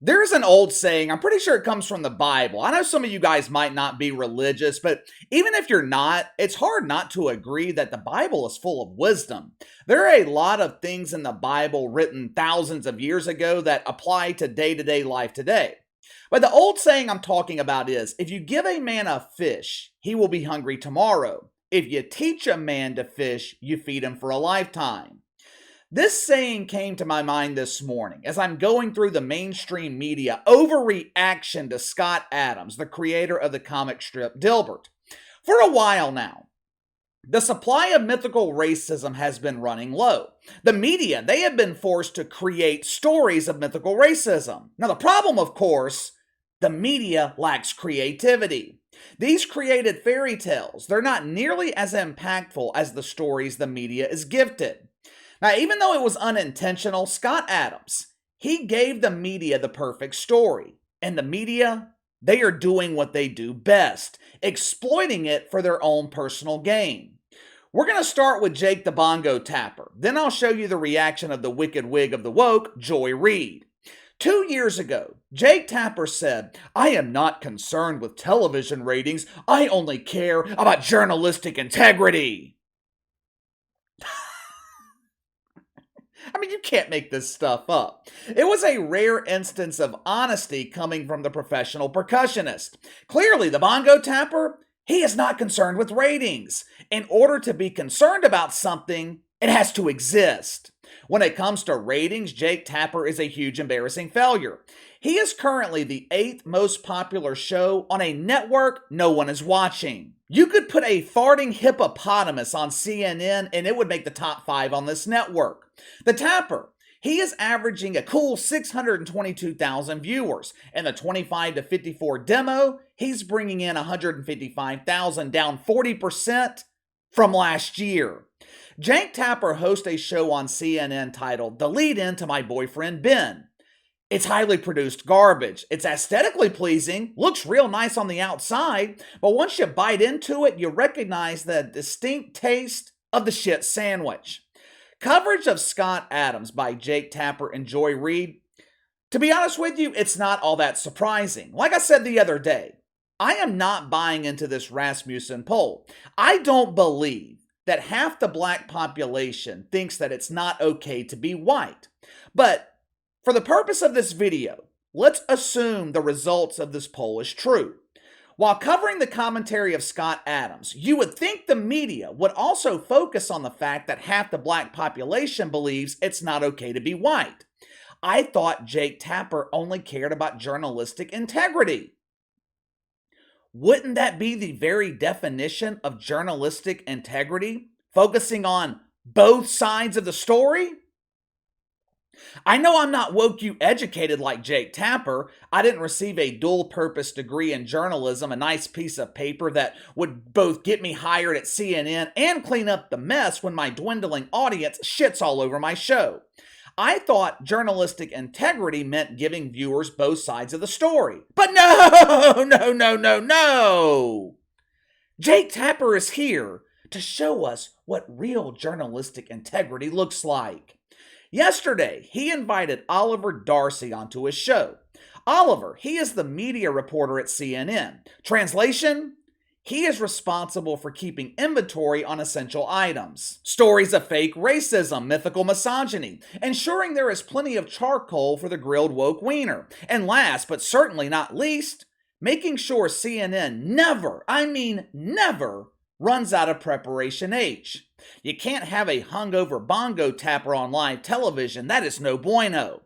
There's an old saying, I'm pretty sure it comes from the Bible. I know some of you guys might not be religious, but even if you're not, it's hard not to agree that the Bible is full of wisdom. There are a lot of things in the Bible written thousands of years ago that apply to day-to-day life today. But the old saying I'm talking about is, if you give a man a fish, he will be hungry tomorrow. If you teach a man to fish, you feed him for a lifetime. This saying came to my mind this morning as I'm going through the mainstream media overreaction to Scott Adams, the creator of the comic strip Dilbert. For a while now, the supply of mythical racism has been running low. The media, they have been forced to create stories of mythical racism. Now the problem, of course, the media lacks creativity. These created fairy tales, they're not nearly as impactful as the stories the media is gifted. Now, even though it was unintentional, Scott Adams, he gave the media the perfect story. And the media, they are doing what they do best, exploiting it for their own personal gain. We're going to start with Jake the Bongo Tapper. Then I'll show you the reaction of the wicked wig of the woke, Joy Reid. 2 years ago, Jake Tapper said, "I am not concerned with television ratings. I only care about journalistic integrity." I mean, you can't make this stuff up. It was a rare instance of honesty coming from the professional percussionist. Clearly, the bongo tapper, he is not concerned with ratings. In order to be concerned about something, it has to exist. When it comes to ratings, Jake Tapper is a huge embarrassing failure. He is currently the 8th most popular show on a network no one is watching. You could put a farting hippopotamus on CNN and it would make the top 5 on this network. The Tapper, he is averaging a cool 622,000 viewers. In the 25 to 54 demo, he's bringing in 155,000, down 40% from last year. Jake Tapper hosts a show on CNN titled "The Lead In to My Boyfriend Ben." It's highly produced garbage. It's aesthetically pleasing, looks real nice on the outside, but once you bite into it, you recognize the distinct taste of the shit sandwich. Coverage of Scott Adams by Jake Tapper and Joy Reid, to be honest with you, it's not all that surprising. Like I said the other day, I am not buying into this Rasmussen poll. I don't believe that half the black population thinks that it's not okay to be white. But for the purpose of this video, let's assume the results of this poll is true. While covering the commentary of Scott Adams, you would think the media would also focus on the fact that half the black population believes it's not okay to be white. I thought Jake Tapper only cared about journalistic integrity. Wouldn't that be the very definition of journalistic integrity? Focusing on both sides of the story? I know I'm not woke you educated like Jake Tapper. I didn't receive a dual-purpose degree in journalism, a nice piece of paper that would both get me hired at CNN and clean up the mess when my dwindling audience shits all over my show. I thought journalistic integrity meant giving viewers both sides of the story. But no! Jake Tapper is here to show us what real journalistic integrity looks like. Yesterday, he invited Oliver Darcy onto his show. Oliver, he is the media reporter at CNN. Translation? He is responsible for keeping inventory on essential items. Stories of fake racism, mythical misogyny, ensuring there is plenty of charcoal for the grilled woke wiener. And last, but certainly not least, making sure CNN never, I mean never, runs out of Preparation H. You can't have a hungover bongo tapper on live television. That is no bueno.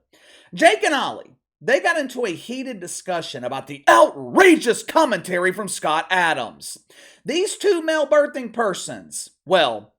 Jake and Ollie, they got into a heated discussion about the outrageous commentary from Scott Adams. These two male birthing persons, well,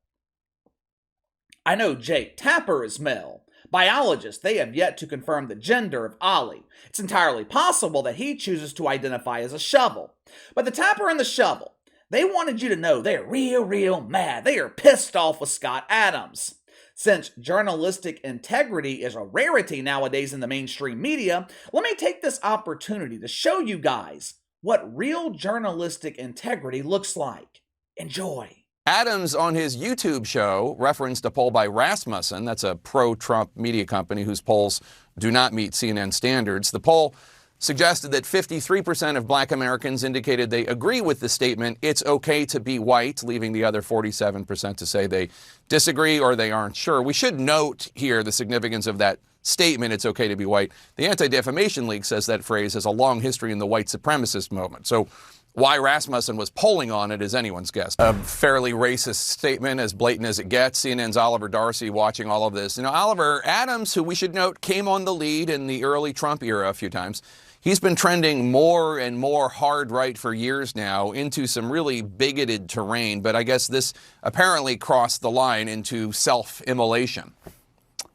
I know Jake Tapper is male. Biologists, they have yet to confirm the gender of Ollie. It's entirely possible that he chooses to identify as a shovel. But the Tapper and the shovel, they wanted you to know they're real mad. They are pissed off with Scott Adams. Since journalistic integrity is a rarity nowadays in the mainstream media, let me take this opportunity to show you guys what real journalistic integrity looks like. Enjoy. Adams, on his YouTube show, referenced a poll by Rasmussen, that's a pro-Trump media company whose polls do not meet CNN standards. The poll suggested that 53% of black Americans indicated they agree with the statement, "It's okay to be white," leaving the other 47% to say they disagree or they aren't sure. We should note here the significance of that statement, "It's okay to be white." The Anti-Defamation League says that phrase has a long history in the white supremacist movement. So why Rasmussen was polling on it is anyone's guess. A fairly racist statement, as blatant as it gets. CNN's Oliver Darcy watching all of this. Oliver Adams, who we should note came on the lead in the early Trump era a few times, he's been trending more and more hard right for years now into some really bigoted terrain. But I guess this apparently crossed the line into self-immolation.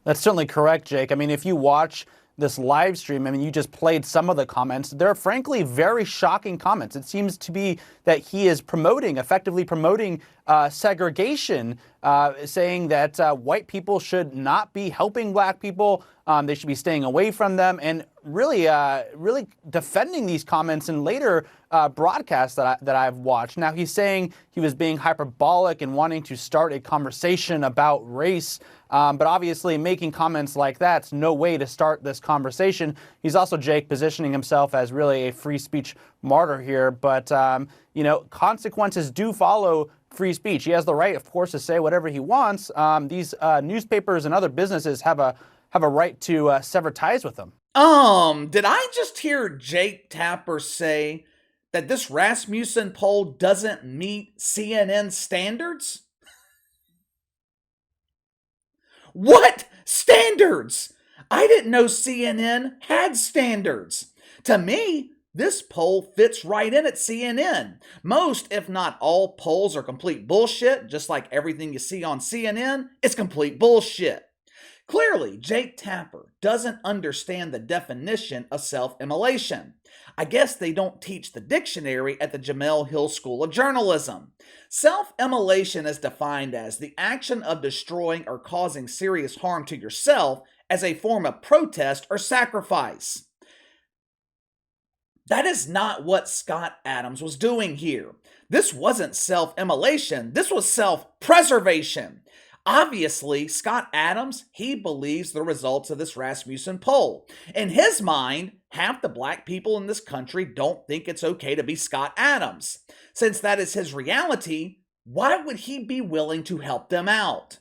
That's certainly correct, Jake. I mean, if you watch this live stream, I mean, you just played some of the comments. They're frankly very shocking comments. It seems to be that he is effectively promoting segregation, saying that white people should not be helping black people. They should be staying away from them, and really defending these comments in later broadcasts that I've watched. Now, he's saying he was being hyperbolic and wanting to start a conversation about race. But obviously making comments like that's no way to start this conversation. He's also, Jake, positioning himself as really a free speech martyr here. But, consequences do follow free speech. He has the right, of course, to say whatever he wants. These newspapers and other businesses have a right to sever ties with them. Did I just hear Jake Tapper say that this Rasmussen poll doesn't meet CNN standards? What standards? I didn't know CNN had standards. To me, this poll fits right in at CNN. Most, if not all, polls are complete bullshit, just like everything you see on CNN is complete bullshit. Clearly, Jake Tapper doesn't understand the definition of self-immolation. I guess they don't teach the dictionary at the Jamel Hill School of Journalism. Self-immolation is defined as the action of destroying or causing serious harm to yourself as a form of protest or sacrifice. That is not what Scott Adams was doing here. This wasn't self-immolation, this was self-preservation. Obviously, Scott Adams, he believes the results of this Rasmussen poll. In his mind, half the black people in this country don't think it's okay to be Scott Adams. Since that is his reality, why would he be willing to help them out?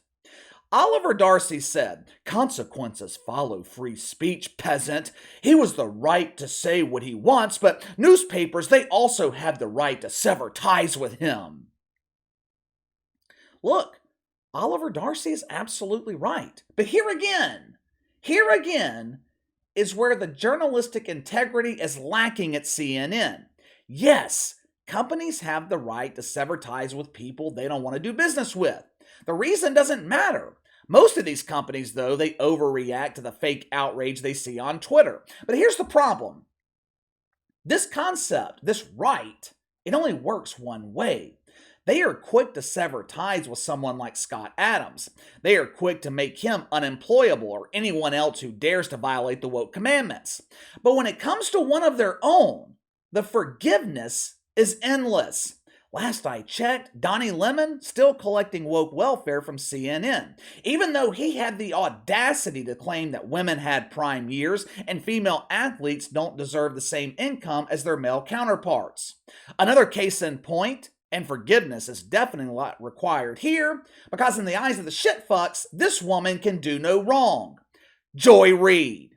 Oliver Darcy said, "Consequences follow free speech, peasant. He was the right to say what he wants, but newspapers, they also have the right to sever ties with him." Look, Oliver Darcy is absolutely right. But here again is where the journalistic integrity is lacking at CNN. Yes, companies have the right to sever ties with people they don't want to do business with. The reason doesn't matter. Most of these companies, though, they overreact to the fake outrage they see on Twitter. But here's the problem. This concept, this right, it only works one way. They are quick to sever ties with someone like Scott Adams. They are quick to make him unemployable or anyone else who dares to violate the woke commandments. But when it comes to one of their own, the forgiveness is endless. Last I checked, Donnie Lemon still collecting woke welfare from CNN, even though he had the audacity to claim that women had prime years and female athletes don't deserve the same income as their male counterparts. Another case in point, and forgiveness is definitely not required here, because in the eyes of the shitfucks, this woman can do no wrong. Joy Reid.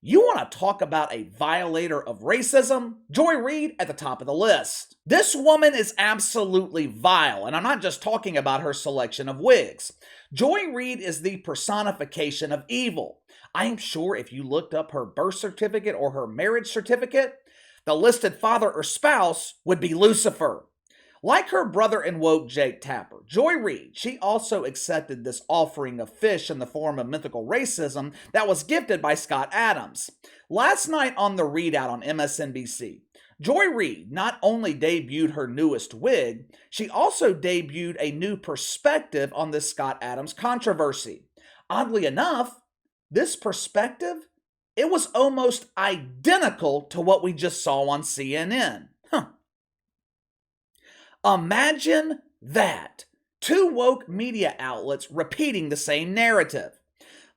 You want to talk about a violator of racism? Joy Reid at the top of the list. This woman is absolutely vile, and I'm not just talking about her selection of wigs. Joy Reid is the personification of evil. I am sure if you looked up her birth certificate or her marriage certificate, the listed father or spouse would be Lucifer. Like her brother in woke Jake Tapper, Joy Reid, she also accepted this offering of fish in the form of mythical racism that was gifted by Scott Adams. Last night on the Readout on MSNBC, Joy Reid not only debuted her newest wig, she also debuted a new perspective on this Scott Adams controversy. Oddly enough, this perspective, it was almost identical to what we just saw on CNN. Imagine that. Two woke media outlets repeating the same narrative.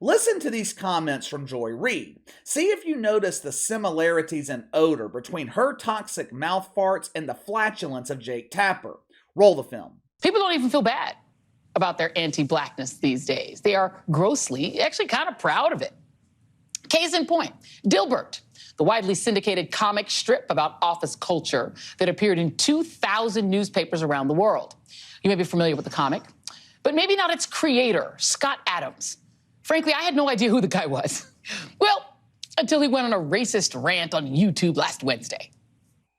Listen to these comments from Joy Reid. See if you notice the similarities in odor between her toxic mouth farts and the flatulence of Jake Tapper. Roll the film. People don't even feel bad about their anti-blackness these days. They are grossly, actually kind of proud of it. Case in point, Dilbert, the widely syndicated comic strip about office culture that appeared in 2,000 newspapers around the world. You may be familiar with the comic, but maybe not its creator, Scott Adams. Frankly, I had no idea who the guy was. Well, until he went on a racist rant on YouTube last Wednesday.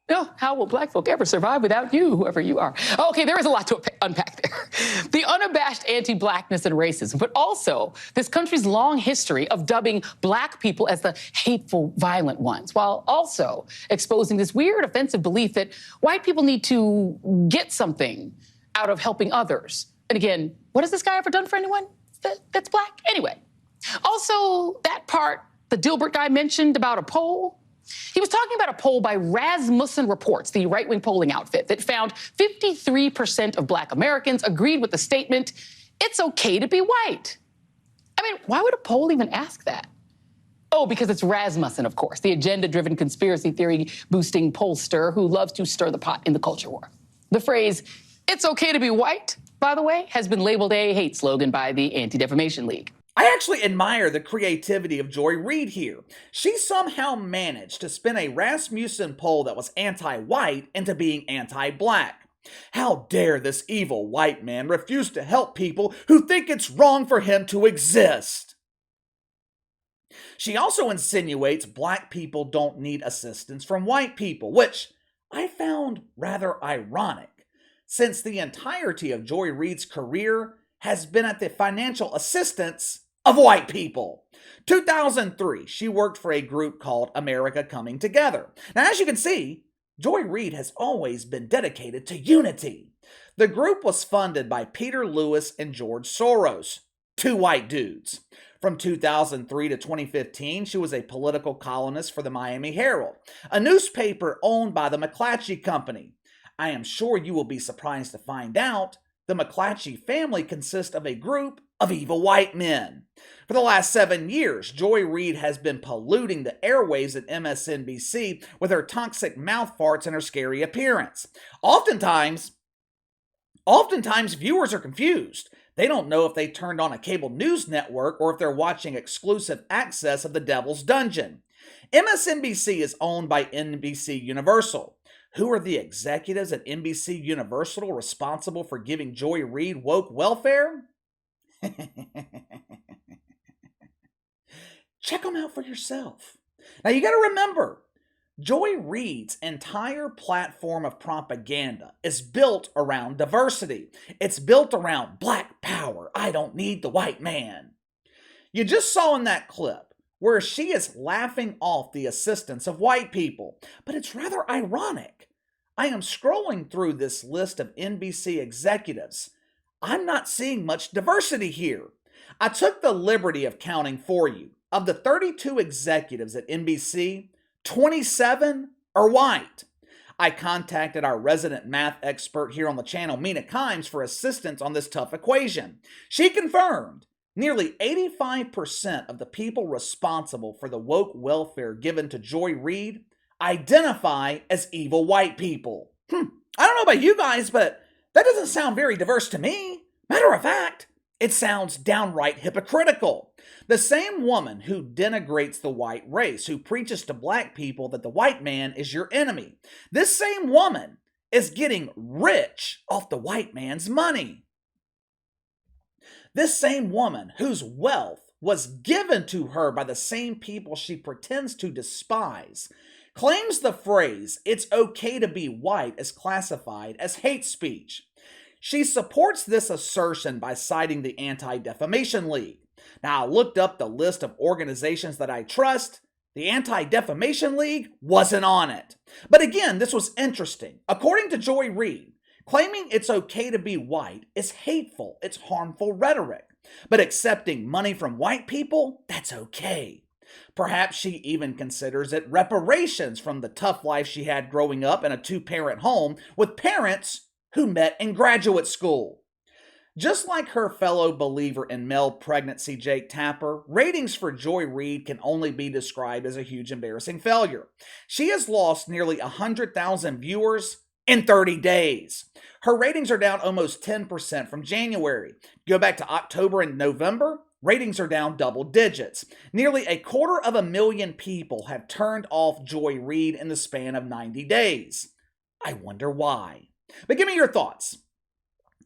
No, how will black folk ever survive without you, whoever you are? Okay, there is a lot to unpack there. The unabashed anti-blackness and racism, but also this country's long history of dubbing black people as the hateful, violent ones, while also exposing this weird, offensive belief that white people need to get something out of helping others. And again, what has this guy ever done for anyone that's black? Anyway, also that part the Dilbert guy mentioned about a poll. He was talking about a poll by Rasmussen Reports, the right-wing polling outfit, that found 53% of black Americans agreed with the statement, it's okay to be white. I mean, why would a poll even ask that? Oh, because it's Rasmussen, of course, the agenda-driven conspiracy theory-boosting pollster who loves to stir the pot in the culture war. The phrase, it's okay to be white, by the way, has been labeled a hate slogan by the Anti-Defamation League. I actually admire the creativity of Joy Reid here. She somehow managed to spin a Rasmussen poll that was anti-white into being anti-black. How dare this evil white man refuse to help people who think it's wrong for him to exist? She also insinuates black people don't need assistance from white people, which I found rather ironic, since the entirety of Joy Reid's career has been at the financial assistance of white people. 2003, she worked for a group called America Coming Together. Now, as you can see, Joy Reid has always been dedicated to unity. The group was funded by Peter Lewis and George Soros, two white dudes. From 2003 to 2015, she was a political columnist for the Miami Herald, a newspaper owned by the McClatchy Company. I am sure you will be surprised to find out the McClatchy family consists of a group of evil white men. For the last 7 years, Joy Reid has been polluting the airwaves at MSNBC with her toxic mouth farts and her scary appearance. Oftentimes viewers are confused. They don't know if they turned on a cable news network or if they're watching exclusive access of the Devil's Dungeon. MSNBC is owned by NBC Universal. Who are the executives at NBC Universal responsible for giving Joy Reid woke welfare? Check them out for yourself. Now you got to remember, Joy Reid's entire platform of propaganda is built around diversity. It's built around black power. I don't need the white man. You just saw in that clip where she is laughing off the assistance of white people, but it's rather ironic. I am scrolling through this list of NBC executives. I'm not seeing much diversity here. I took the liberty of counting for you. Of the 32 executives at NBC, 27 are white. I contacted our resident math expert here on the channel, Mina Kimes, for assistance on this tough equation. She confirmed nearly 85% of the people responsible for the woke welfare given to Joy Reid identify as evil white people. I don't know about you guys, but that doesn't sound very diverse to me. Matter of fact, it sounds downright hypocritical. The same woman who denigrates the white race, who preaches to black people that the white man is your enemy, this same woman is getting rich off the white man's money. This same woman whose wealth was given to her by the same people she pretends to despise claims the phrase, it's okay to be white, is classified as hate speech. She supports this assertion by citing the Anti-Defamation League. Now, I looked up the list of organizations that I trust. The Anti-Defamation League wasn't on it. But again, this was interesting. According to Joy Reid, claiming it's okay to be white is hateful, it's harmful rhetoric. But accepting money from white people, that's okay. Perhaps she even considers it reparations from the tough life she had growing up in a two-parent home with parents who met in graduate school. Just like her fellow believer in male pregnancy, Jake Tapper, ratings for Joy Reid can only be described as a huge embarrassing failure. She has lost nearly 100,000 viewers in 30 days. Her ratings are down almost 10% from January. Go back to October and November, ratings are down double digits. Nearly 250,000 people have turned off Joy Reid in the span of 90 days. I wonder why. But give me your thoughts.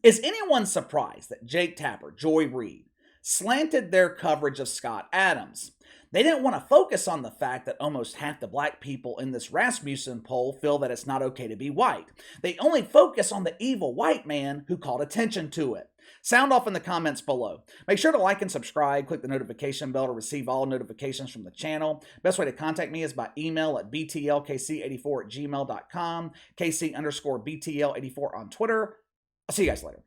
Is anyone surprised that Jake Tapper, Joy Reid, slanted their coverage of Scott Adams? They didn't want to focus on the fact that almost half the black people in this Rasmussen poll feel that it's not okay to be white. They only focus on the evil white man who called attention to it. Sound off in the comments below. Make sure to like and subscribe. Click the notification bell to receive all notifications from the channel. Best way to contact me is by email at btlkc84@gmail.com, kc_btl84 on Twitter. I'll see you guys later.